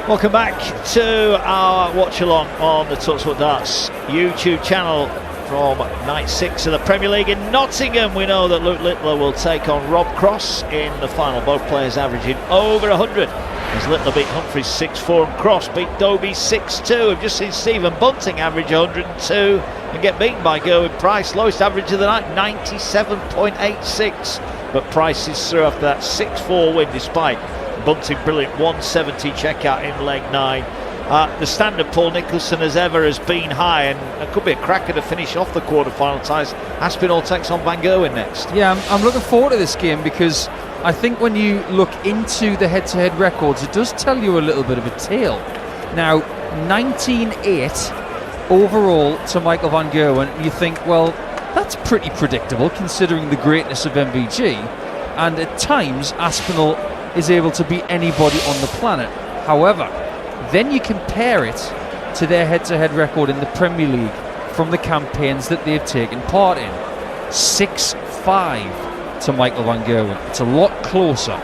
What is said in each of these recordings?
Welcome back to our watch along on the talkSPORT Darts YouTube channel from night 6 of the Premier League in Nottingham. We know that Luke Littler will take on Rob Cross in the final, both players averaging over 100 as Littler beat Humphries 6-4 and Cross beat Dobey 6-2. We've just seen Stephen Bunting average 102 and get beaten by Gerwyn Price, lowest average of the night, 97.86, but Price is through after that 6-4 win despite Bunting brilliant 170 checkout in leg 9. The standard Paul Nicholson as ever has been high, and it could be a cracker to finish off the quarter-final ties. Aspinall takes on Van Gerwen next. Yeah, I'm looking forward to this game because I think when you look into the head-to-head records, it does tell you a little bit of a tale. Now, 19-8 overall to Michael Van Gerwen. You think, well, that's pretty predictable considering the greatness of MVG, and at times Aspinall is able to beat anybody on the planet. However, then you compare it to their head-to-head record in the Premier League from the campaigns that they've taken part in. 6-5 to Michael Van Gerwen. It's a lot closer.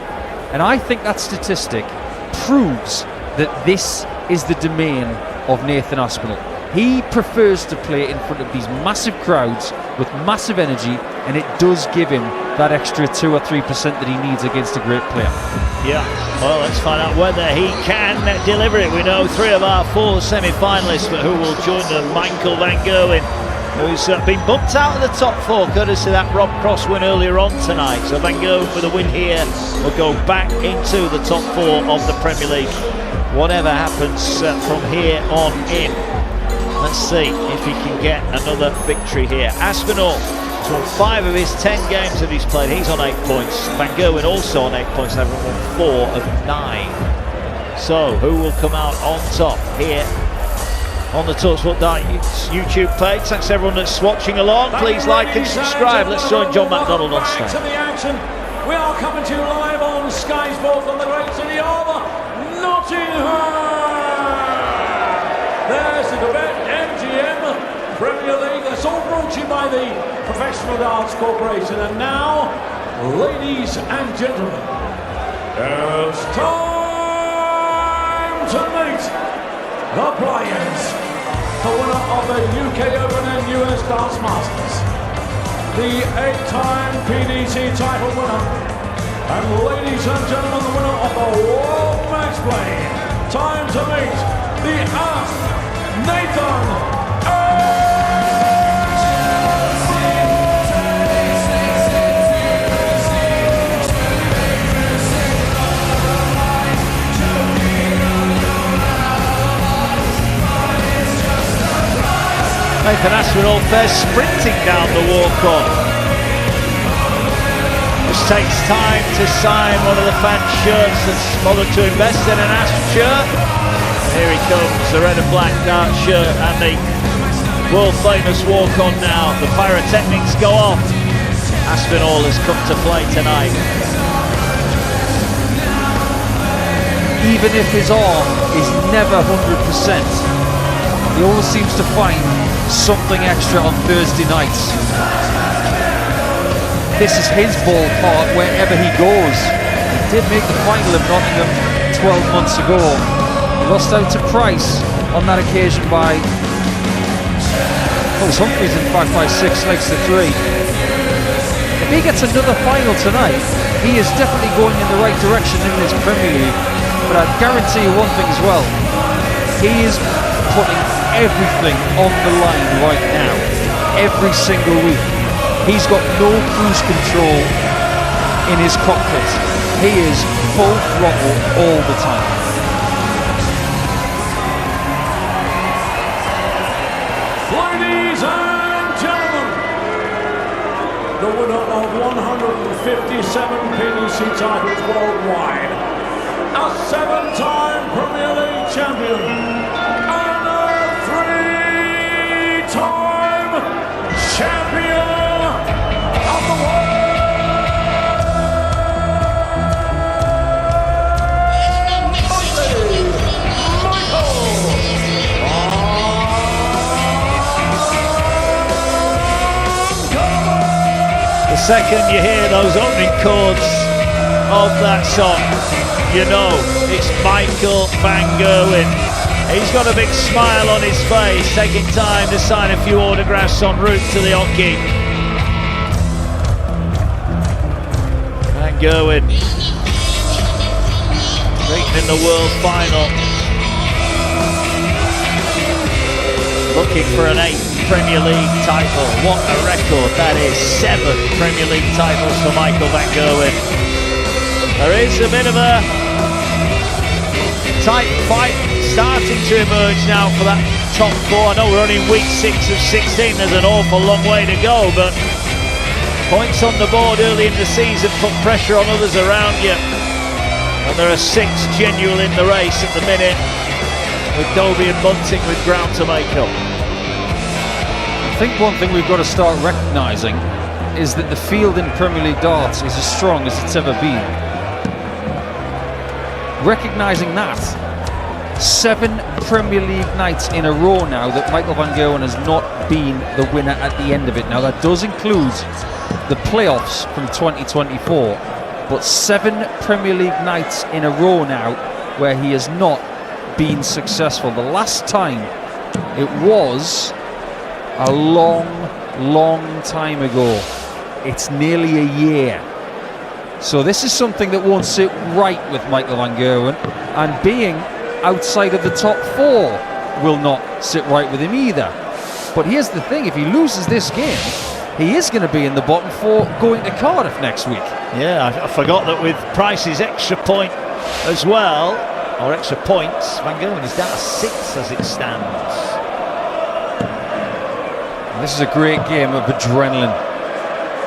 And I think that statistic proves that this is the domain of Nathan Aspinall. He prefers to play in front of these massive crowds with massive energy, and it does give him that extra 2 or 3% that he needs against a great player. Yeah, well, let's find out whether he can deliver it. We know 3 of our 4 semi-finalists, but who will join them? Michael Van Gerwen, who's been bumped out of the top 4 courtesy of that Rob Cross win earlier on tonight. So Van Gerwen with a win here will go back into the top 4 of the Premier League. Whatever happens from here on in. Let's see if he can get another victory here. Aspinall has won 5 of his 10 games that he's played. He's on 8 points. Van Gerwen also on 8 points, having won 4 of 9. So, who will come out on top here on the talkSPORT Darts YouTube page? Thanks everyone that's watching along. Please like and subscribe. Let's join John McDonald on stage. To the action. We are coming to you live on Sky Sports from the great city of Nottingham. There's the debate, MGM Premier League. That's all brought to you by the Professional Darts Corporation. And now, ladies and gentlemen, it's time to meet the players. The winner of the UK Open and US Darts Masters, the 8-time PDC title winner, and ladies and gentlemen, the winner of the World Match Play. Time to meet the Nathan Nathan Aspinall fair sprinting down the walk-on. Just takes time to sign one of the fan shirts that's bothered to invest in an Asp shirt. Here he comes, the red and black dart shirt and the world famous walk-on now. The pyrotechnics go off. Aspinall has come to play tonight. Even if his arm is never 100%, he always seems to find something extra on Thursday nights. This is his ballpark wherever he goes. He did make the final of Nottingham 12 months ago. He lost out to Price on that occasion by, oh, Humphries in fact by 6 legs to 3. If he gets another final tonight, he is definitely going in the right direction in this Premier League. But I guarantee you one thing as well, he is putting everything on the line right now, every single week. He's got no cruise control in his cockpit. He is full throttle all the time. Ladies and gentlemen, the winner of 157 PDC titles worldwide, a 7-time Premier League champion, and a 3-time champion of the world. The second you hear those opening chords of that song, you know it's Michael van Gerwen. He's got a big smile on his face, taking time to sign a few autographs en route to the hockey. Van Gerwen, beaten in the World Final, looking for an 8th Premier League title. What a record that is. 7 Premier League titles for Michael van Gerwen. There is a bit of a tight fight starting to emerge now for that top 4. I know we're only in week 6 of 16. There's an awful long way to go, but points on the board early in the season put pressure on others around you. And there are 6 genuine in the race at the minute, with Dobey and Bunting with ground to make up. I think one thing we've got to start recognising is that the field in Premier League darts is as strong as it's ever been. Recognising that, 7 Premier League nights in a row now that Michael van Gerwen has not been the winner at the end of it. Now that does include the playoffs from 2024, but 7 Premier League nights in a row now where he has not been successful. The last time it was a long time ago. It's nearly a year. So this is something that won't sit right with Michael van Gerwen, and being outside of the top 4 will not sit right with him either. But here's the thing, if he loses this game, he is going to be in the bottom 4 going to Cardiff next week. Yeah, I forgot that with Price's extra point as well, or extra points, van Gerwen is down to 6 as it stands. This is a great game of adrenaline.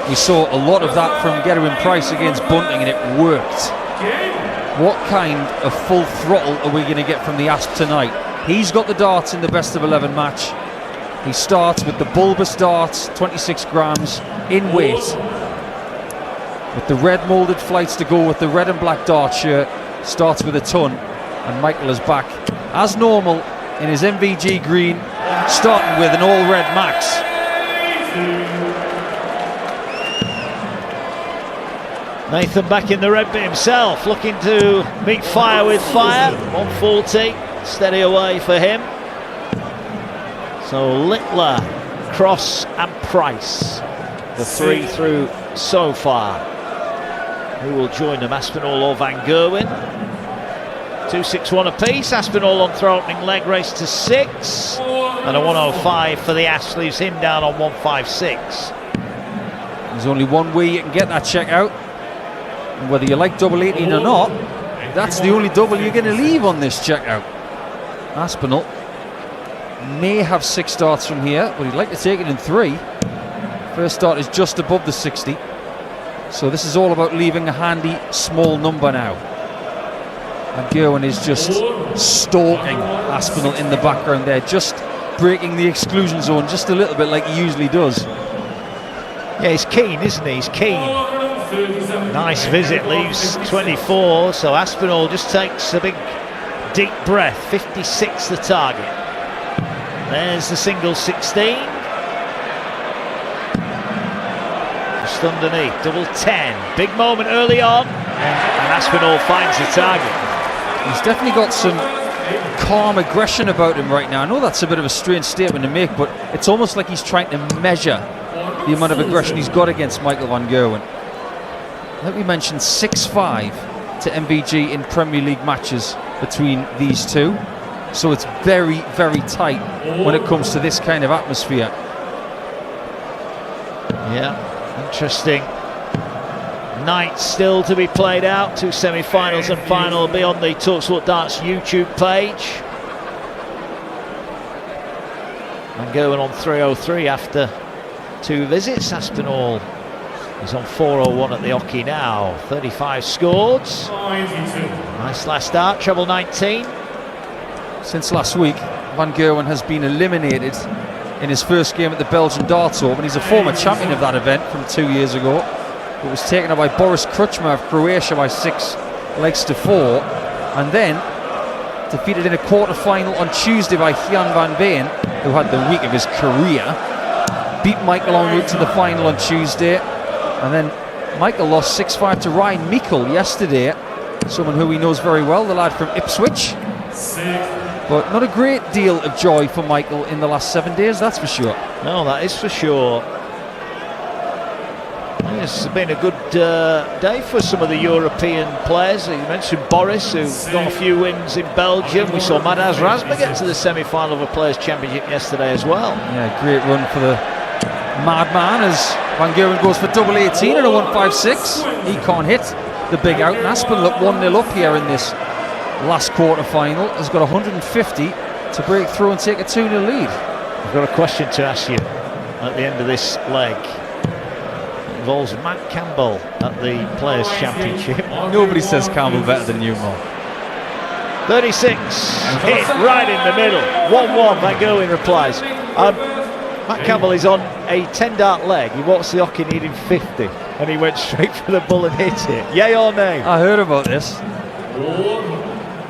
We saw a lot of that from Gerwyn Price against Bunting, and it worked. What kind of full throttle are we going to get from the Asp tonight? He's got the darts in the best of 11 match. He starts with the bulbous darts, 26 grams in weight, with the red moulded flights to go with the red and black dart shirt. Starts with a ton, and Michael is back as normal in his MVG green, starting with an all red max. Nathan back in the red bit himself, looking to meet fire with fire. 140, steady away for him. So Littler, Cross and Price, the 3 through so far. Who will join them, Aspinall or van Gerwen? 2-6-1 apiece. Aspinall on throw opening leg, race to 6. And a 105 for the Asp leaves him down on 156. There's only one way you can get that check out. And whether you like double 18 or not, that's the only double you're going to leave on this checkout. Aspinall may have 6 darts from here, but he'd like to take it in 3. First dart is just above the 60. So this is all about leaving a handy small number now. And Gerwen is just stalking Aspinall in the background there, just breaking the exclusion zone just a little bit like he usually does. Yeah, he's keen, isn't he? He's keen. Nice visit, leaves 24, so Aspinall just takes a big deep breath. 56 the target. There's the single 16. Just underneath, double 10. Big moment early on, and Aspinall finds the target. He's definitely got some calm aggression about him right now. I know that's a bit of a strange statement to make, but it's almost like he's trying to measure the amount of aggression he's got against Michael van Gerwen. I think we mentioned 6-5 to MVG in Premier League matches between these two. So it's very, very tight when it comes to this kind of atmosphere. Yeah, interesting night still to be played out. 2 semi-finals and final will be on the talkSPORT Darts YouTube page. Van Gerwen on 303 after 2 visits. Aspinall is on 401 at the hockey now. 35 scored. Nice last start, treble 19. Since last week, Van Gerwen has been eliminated in his first game at the Belgian Darts Open. He's a former champion of that event from 2 years ago. It was taken up by Boris Kruchma of Croatia by 6 legs to 4, and then defeated in a quarter-final on Tuesday by Jan van Veen, who had the week of his career. Beat Michael en route to the final on Tuesday, and then Michael lost 6-5 to Ryan Meikle yesterday someone who he knows very well, the lad from Ipswich. But not a great deal of joy for Michael in the last 7 days, that's for sure. No, that is for sure. It's been a good day for some of the European players. You mentioned Boris, who got a few wins in Belgium. We saw Madaz Razma get to the semi-final of a Players' Championship yesterday as well. Yeah, great run for the madman as Van Gerwen goes for double 18 and a 156. He can't hit the big out. And Aspinall look 1-0 up here in this last quarter final. Has got 150 to break through and take a 2-0 lead. I've got a question to ask you at the end of this leg. Involves Matt Campbell at the Players' Championship. Nobody says Campbell better than you, Mo. 36, hit right in the middle. 1-1, Van Gerwen replies. Matt Campbell is on a 10-dart leg. He walks the hockey needing 50, and he went straight for the bull and hit it. Yay or nay? I heard about this,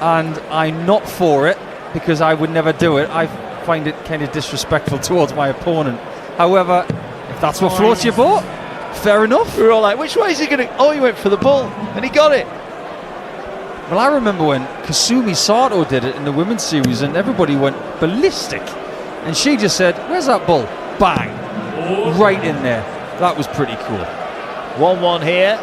and I'm not for it because I would never do it. I find it kind of disrespectful towards my opponent. However, if that's what floats your boat, fair enough. We were all like, which way is he going to... Oh, he went for the bull, and he got it. Well, I remember when Kasumi Sato did it in the women's series, and everybody went ballistic. And she just said, where's that bull? Bang. Right in there. That was pretty cool. 1-1 here.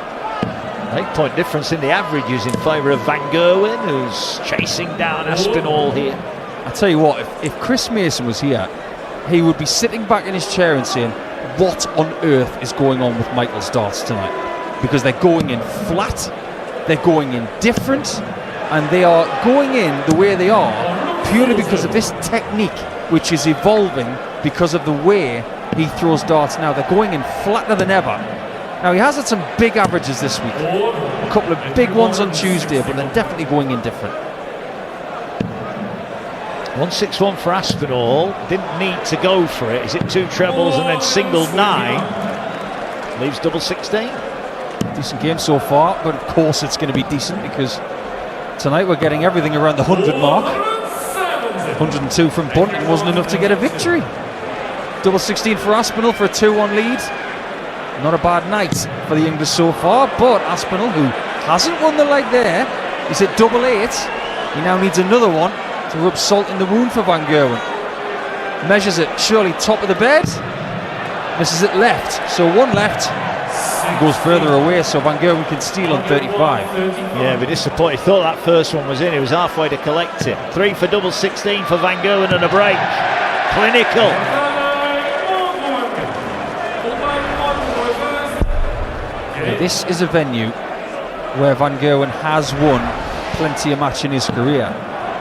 8-point difference in the averages in favour of Van Gerwen, who's chasing down Aspinall here. I tell you what, if Chris Mason was here, he would be sitting back in his chair and saying, what on earth is going on with Michael's darts tonight? Because they're going in flat, they're going in different, and they are going in the way they are purely because of this technique, which is evolving because of the way he throws darts now. They're going in flatter than ever. Now, he has had some big averages this week, a couple of big ones on Tuesday, but they're definitely going in different. 161 for Aspinall. Didn't need to go for it. He's hit 2 trebles and then singled 9. Leaves double 16. Decent game so far, but of course it's going to be decent because tonight we're getting everything around the 100 mark. 102 from Bunting wasn't enough to get a victory. Double 16 for Aspinall for a 2-1 lead. Not a bad night for the English so far, but Aspinall, who hasn't won the leg there, he's at double 8. He now needs another one to rub salt in the wound for Van Gerwen. Measures it, surely top of the bed. Misses it left, so one left. And goes further away, so Van Gerwen can steal on 35. Yeah, but disappointed. He thought that first one was in. He was halfway to collect it. 3 for double 16 for Van Gerwen and a break. Clinical. Now, this is a venue where Van Gerwen has won plenty of match in his career.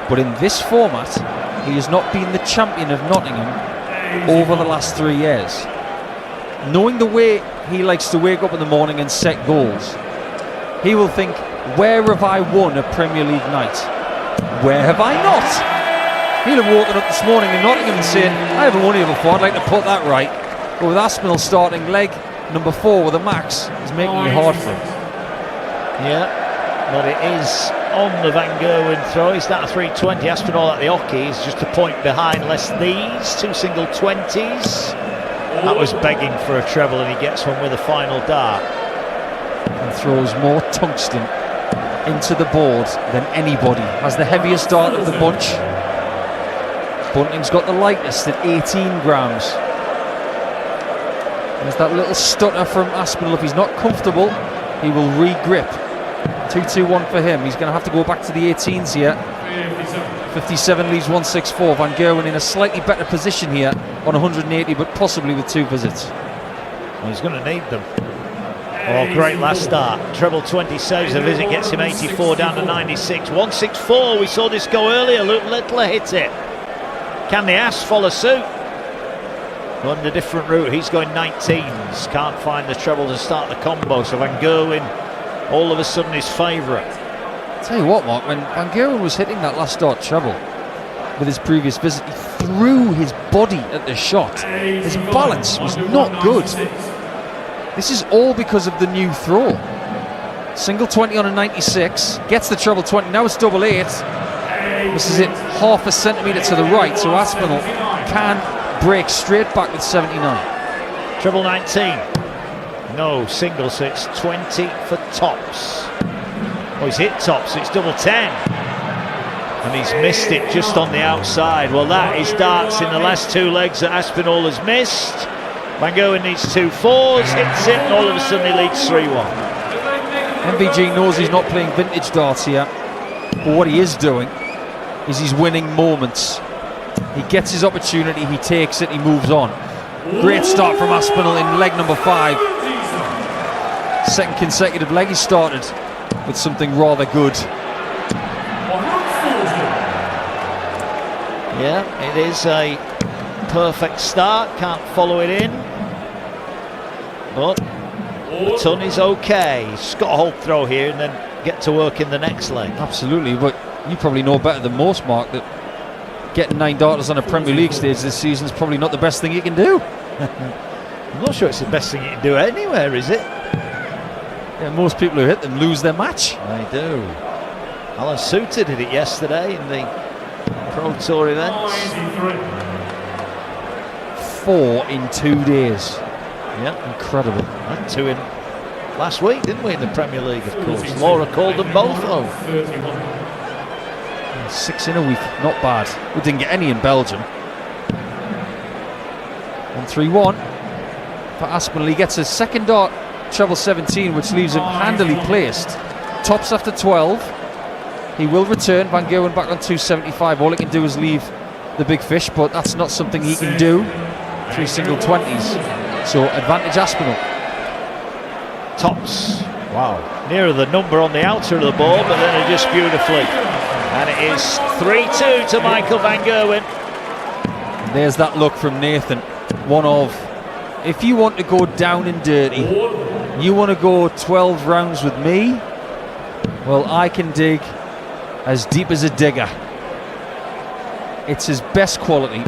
But in this format, he has not been the champion of Nottingham over the last 3 years. Knowing the way he likes to wake up in the morning and set goals, he will think, where have I won a Premier League night? Where have I not? He'll have woken up this morning in Nottingham and saying, I haven't won here before, I'd like to put that right. But with Aspinall starting leg number 4 with a max, is making it hard for him. Yeah, but it is on the Van Gerwen throw. He's down to 320. Aspinall at the hockey is just a point behind less these. 2 single 20s. That was begging for a treble, and he gets one with a final dart. And throws more tungsten into the board than anybody. Has the heaviest dart of the bunch. Bunting's got the lightest at 18 grams. There's that little stutter from Aspinall. If he's not comfortable, he will re-grip. 2-2-1 for him. He's going to have to go back to the 18s here. 57 leaves 164. Van Gerwen in a slightly better position here on 180, but possibly with 2 visits. Well, he's going to need them. Oh, great last start. Treble 20 saves a visit, gets him 84 down to 96. 164, we saw this go earlier. Luke Littler hit it. Can the Asps follow suit? On a different route, he's going 19s. Can't find the treble to start the combo, so Van Gerwen all of a sudden his favourite. Tell you what, Mark, when Van Gerwen was hitting that last start treble with his previous visit, he threw his body at the shot. His balance was not good. This is all because of the new throw. Single 20 on a 96, gets the treble 20, now it's double 8. Misses it half a centimetre to the right, so Aspinall can break straight back with 79. Treble 19. No single, so it's 20 for tops. Oh, he's hit tops, it's double 10. And he's missed it just on the outside. Well, that is darts in the last 2 legs that Aspinall has missed. Van Gerwen needs 2 fours, hits it, and all of a sudden he leads 3-1. MVG knows he's not playing vintage darts here, but what he is doing is he's winning moments. He gets his opportunity, he takes it, he moves on. Great start from Aspinall in leg number 5. Second consecutive leg he started with something rather good. Yeah, it is a perfect start, can't follow it in. But the ton is okay. He's got a hold throw here and then get to work in the next leg. Absolutely, but you probably know better than most, Mark, that getting 9 darters on a Premier League stage this season is probably not the best thing you can do. I'm not sure it's the best thing you can do anywhere, is it? Yeah, most people who hit them lose their match. They do. Alan Suter did it yesterday in the Pro Tour events. 4 in 2 days. Yeah, incredible. And 2 in last week, didn't we, in the Premier League, of course. Laura called them both home. 6 in a week, not bad. We didn't get any in Belgium. 1-3-1 for Aspinall. He gets a second dart, treble 17, which leaves him handily placed. Tops after 12. He will return. Van Gerwen back on 275. All he can do is leave the big fish, but that's not something he can do. 3 single 20s. So advantage Aspinall. Tops. Wow. Nearer the number on the outer of the ball, but then adjusts beautifully. And it is 3-2 to Michael Van Gerwen. And there's that look from Nathan. One of, if you want to go down and dirty, you want to go 12 rounds with me, well, I can dig as deep as a digger. It's his best quality.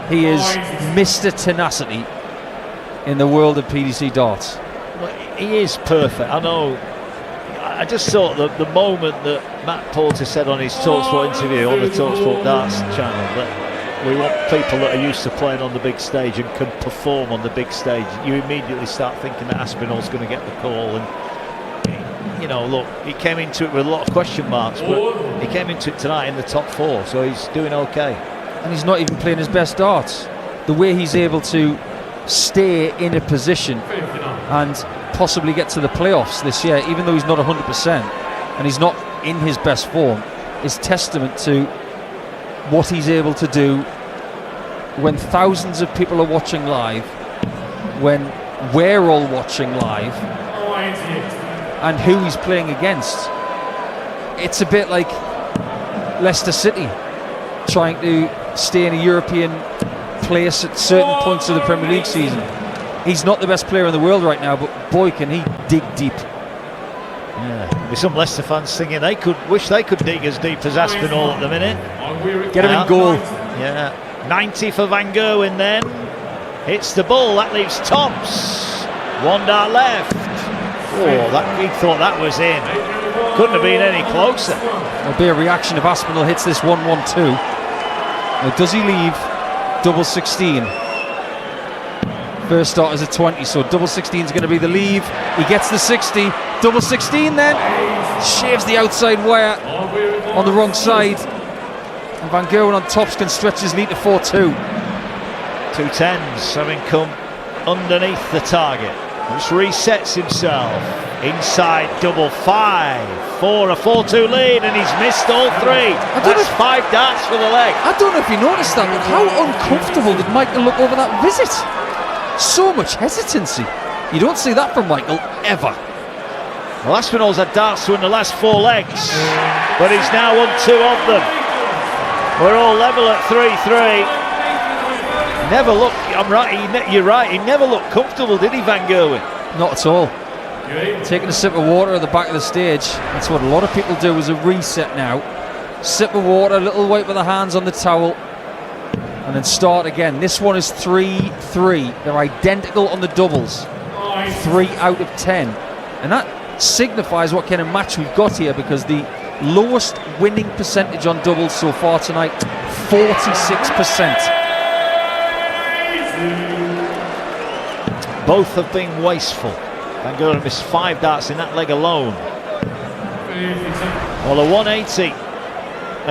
He is Mr. Tenacity in the world of PDC darts. Well, he is perfect. I know. I just thought that the moment that Matt Porter said on his talkSPORT interview on the talkSPORT Darts channel that we want people that are used to playing on the big stage and can perform on the big stage, you immediately start thinking that Aspinall's going to get the call. And you know, look, he came into it with a lot of question marks, but he came into it tonight in the top 4, so he's doing okay. And he's not even playing his best darts. The way he's able to stay in a position and possibly get to the playoffs this year, even though he's not 100% and he's not in his best form, is testament to what he's able to do when thousands of people are watching live, when we're all watching live, and who he's playing against. It's a bit like Leicester City trying to stay in a European place at certain points of the Premier League season. He's not the best player in the world right now, but boy, can he dig deep. Yeah, there's some Leicester fans singing they could wish they could dig as deep as Aspinall at the minute. Get him in goal. Yeah, 90 for Van Gerwen then. Hits the ball, that leaves Tops. 1 dart left. Oh, he thought that was in. Couldn't have been any closer. There'll be a reaction if Aspinall hits this 1-1-2. Now, does he leave double 16? First start is a 20, so double 16 is going to be the leave. He gets the 60. Double 16 then. Shaves the outside wire on the wrong side. And Van Gerwen on Tops can stretch his lead to 4-2. 2 10s having come underneath the target. Just resets himself. Inside double 5 for a 4-2 lead, and he's missed all 3. That's 5 darts for the leg. I don't know if you noticed that, but how uncomfortable did Michael look over that visit? So much hesitancy. You don't see that from Michael ever. Well, Aspinall's had darts to win the last 4 legs, but he's now won 2 of them. We're all level at 3-3. Never looked, I'm right, you're right, he never looked comfortable, did he, Van Gerwen? Not at all. Taking a sip of water at the back of the stage. That's what a lot of people do as a reset now. Sip of water, a little wipe with the hands on the towel, and then start again. This one is 3-3. They're identical on the doubles. 3 out of 10. And that signifies what kind of match we've got here, because the lowest winning percentage on doubles so far tonight, 46%. Both have been wasteful. Van Gerwen missed 5 darts in that leg alone. Well, a 180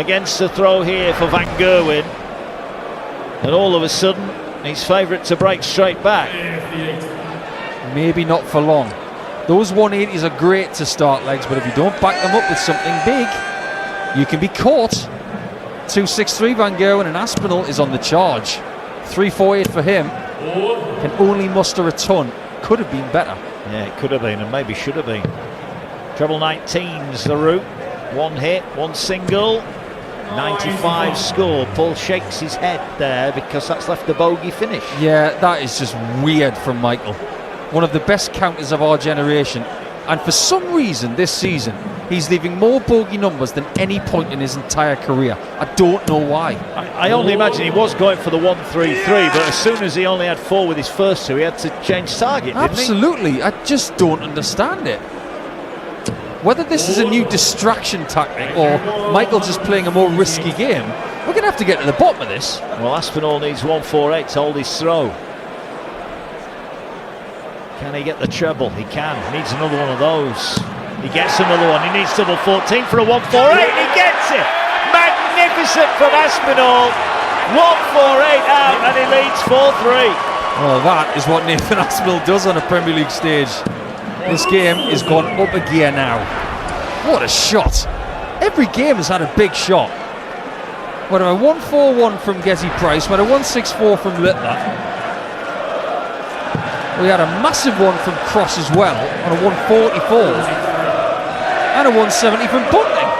against the throw here for Van Gerwen. And all of a sudden, he's favourite to break straight back. Maybe not for long. Those 180s are great to start legs, but if you don't back them up with something big, you can be caught. 263 Van Gerwen, and Aspinall is on the charge. 348 for him. Can only muster a ton. Could have been better. Yeah, it could have been, and maybe should have been. Treble 19's the route. One hit, one single. 95 score. Paul shakes his head there because that's left the bogey finish. Yeah, that is just weird from Michael. One of the best counters of our generation, and for some reason this season he's leaving more bogey numbers than any point in his entire career. I don't know why. I only imagine he was going for the 1-3-3, but as soon as he only had 4 with his first 2, he had to change target, didn't he? Absolutely. I just don't understand it. Whether this is a new distraction tactic or Michael just playing a more risky game, we're going to have to get to the bottom of this. Well, Aspinall needs 148 to hold his throw. Can he get the treble? He can. He needs another one of those. He gets another one. He needs double 14 for a 148. He gets it. Magnificent from Aspinall. 148 out, and he leads 4-3. Well, that is what Nathan Aspinall does on a Premier League stage. This game is gone up a gear now. What a shot. Every game has had a big shot. We had a 141 from Gerwyn Price. We had a 164 from Littler. We had a massive one from Cross as well on a 144. And a 170 from Bunting.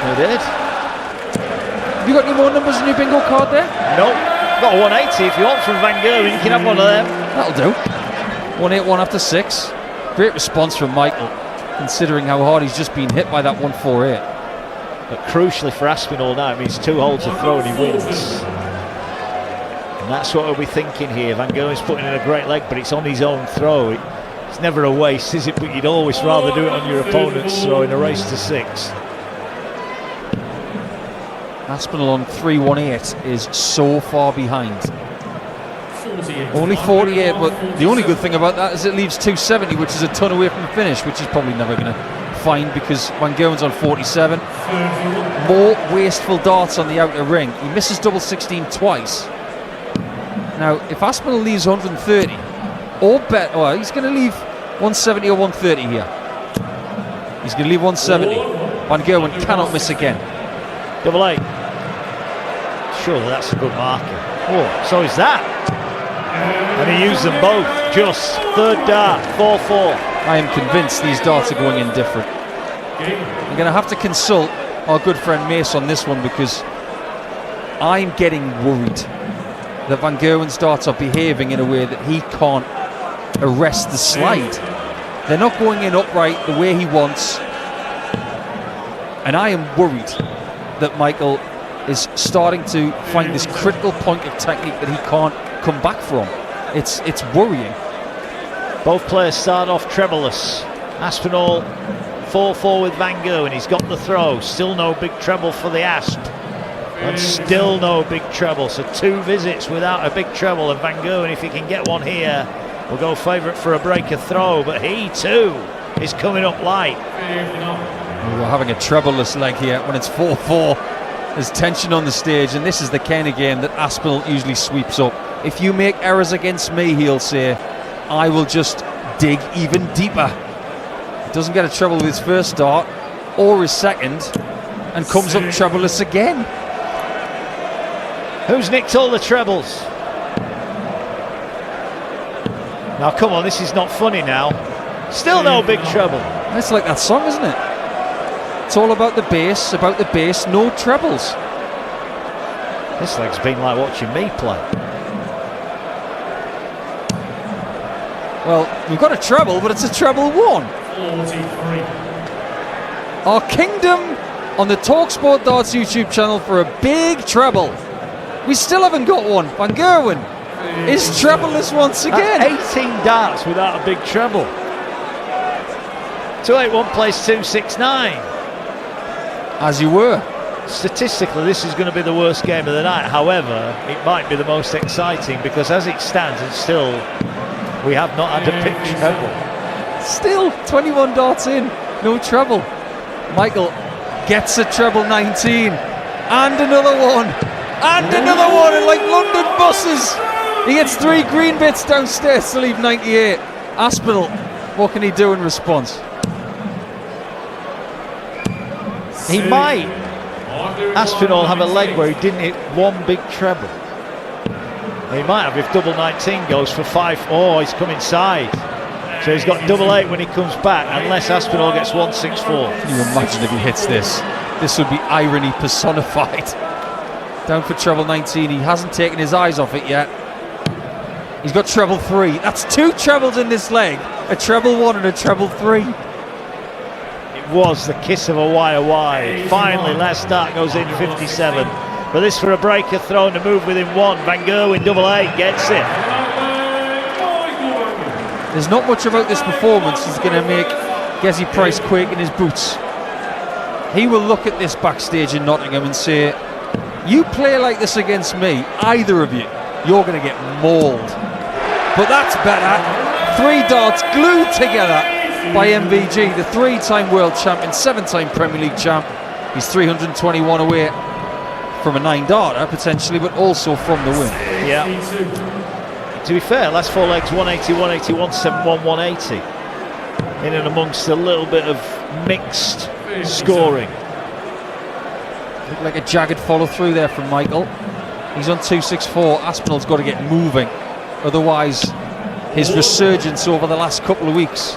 We did. Have you got any more numbers in your bingo card there? Nope. Got a 180 if you want from Van Gerwen. You can have one of them. That'll do. 181 after 6. Great response from Michael, considering how hard he's just been hit by that 148. But crucially for Aspinall now, it means 2 holes to throw and he wins. And that's what we'll be thinking here. Van Gerwen's putting in a great leg, but it's on his own throw. It's never a waste, is it? But you'd always rather do it on your opponent's throw in a race to 6. Aspinall on 318 is so far behind. Only 48, but the only good thing about that is it leaves 270, which is a ton away from the finish, which he's probably never going to find because Van Gerwen's on 47. More wasteful darts on the outer ring. He misses double 16 twice. Now, if Aspinall leaves 130, or bet, well, he's going to leave 170 or 130 here. He's going to leave 170. Van Gerwen cannot miss again. Double 8. Surely that's a good marker. Oh, so is that. And he used them both. Just third dart, 4-4. I am convinced these darts are going in different. I'm going to have to consult our good friend Mace on this one because I'm getting worried that Van Gerwen's darts are behaving in a way that he can't arrest the slide. They're not going in upright the way he wants. And I am worried that Michael is starting to find this critical point of technique that he can't come back from. It's worrying. Both players start off trebleless. Aspinall 4-4 with Van Gerwen. He's got the throw. Still no big treble for the Asp. And still no big treble. So 2 visits without a big treble. And Van Gerwen, if he can get one here, will go favourite for a breaker throw. But he too is coming up light. We're having a trebleless leg here when it's 4-4. There's tension on the stage, and this is the kind of game that Aspinall usually sweeps up. If you make errors against me, he'll say, I will just dig even deeper. He doesn't get a treble with his first start or his second, and comes up trebleless again. Who's nicked all the trebles? Now come on, this is not funny now. Still no big treble. It's like that song, isn't it? It's all about the bass, no trebles. This leg's been like watching me play. Well, we've got a treble, but it's a treble 1. 43. Our kingdom on the talkSPORT Darts YouTube channel for a big treble. We still haven't got one. Van Gerwen is trebleless once again. That's 18 darts without a big treble. 281 plays 269. As you were. Statistically, this is going to be the worst game of the night. However, it might be the most exciting because as it stands, and still, we have not had a big treble. Still 21 darts in. No treble. Michael gets a treble 19. And another one. And another one. And like London buses, he gets 3 green bits downstairs to leave 98. Aspinall, what can he do in response? He might. Aspinall have a leg where he didn't hit one big treble. He might have if double 19 goes for 5. Oh, he's come inside. So he's got double 8 when he comes back, unless Aspinall gets 164. Can you imagine if he hits this? This would be irony personified. Down for treble 19. He hasn't taken his eyes off it yet. He's got treble 3. That's 2 trebles in this leg. A treble 1 and a treble 3. It was the kiss of a wire wide. Finally, last start goes in 57. But this for a breaker thrown to move within 1. Van Gerwen double 8 gets it. There's not much about this performance that's going to make Gerwyn Price quake in his boots. He will look at this backstage in Nottingham and say, you play like this against me, either of you, you're going to get mauled. But that's better. 3 darts glued together by MVG, the 3-time world champion, 7-time Premier League champ. He's 321 away from a 9-darter potentially, but also from the win. Yeah. To be fair, last 4 legs 180, 180, 171, 180. In and amongst a little bit of mixed scoring. Looked like a jagged follow through there from Michael. He's on 264. Aspinall's got to get moving. Otherwise, his resurgence over the last couple of weeks,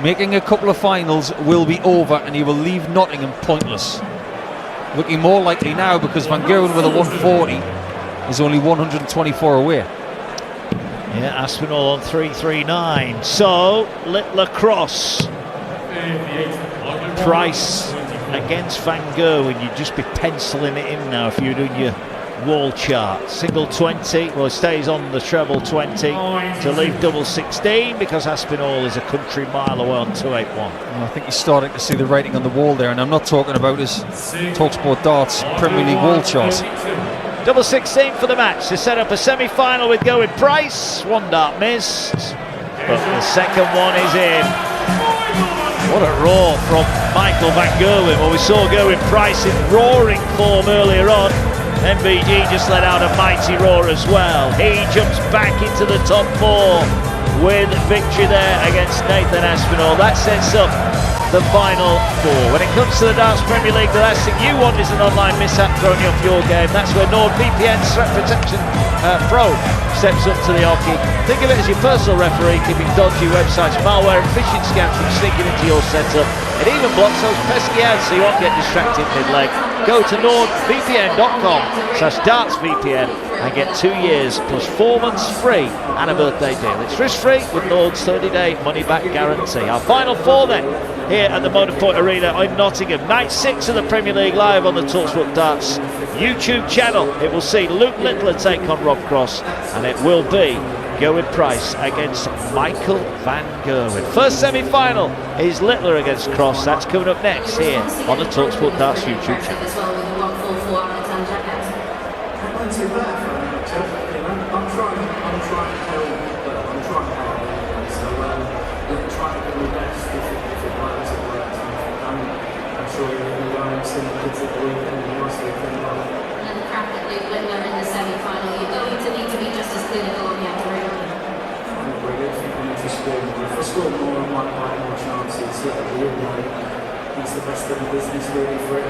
making a couple of finals, will be over and he will leave Nottingham pointless. Looking more likely now because Van Gerwen with a 140 is only 124 away. Yeah, Aspinall on 339. So, Littler cross. Price against Van Gerwen. You'd just be penciling it in now if you're doing your wall chart. Single 20, well, it stays on the treble 20 to leave double 16 because Aspinall is a country mile away on 281. Well, I think you're starting to see the writing on the wall there, and I'm not talking about his talkSPORT Darts Premier League wall chart. Double 16 for the match to set up a semi-final with Gerwyn Price. 1 dart missed, but the second one is in. What a roar from Michael Van Gerwen. Well, we saw Gerwyn Price in roaring form earlier on. MVG just let out a mighty roar as well. He jumps back into the top 4 with victory there against Nathan Aspinall. That sets up the final 4. When it comes to the Darts Premier League, the last thing you want is an online mishap throwing you off your game. That's where NordVPN Threat Protection Pro steps up to the hockey. Think of it as your personal referee, keeping dodgy websites, malware and phishing scams from sneaking into your setup. It even blocks those pesky ads so you won't get distracted mid-leg. Go to nordvpn.com/dartsvpn and get 2 years plus 4 months free and a birthday deal. It's risk-free with Nord's 30-day money-back guarantee. Our final 4 then, here at the Motorpoint Arena in Nottingham. Night 6 of the Premier League live on the talkSPORT Darts YouTube channel. It will see Luke Littler take on Rob Cross, and it will be Gerwyn Price against Michael Van Gerwen. First semi-final is Littler against Cross. That's coming up next here on the talkSPORT Darts YouTube channel. If I score more, I might have more chances. He's the best in the business really for it.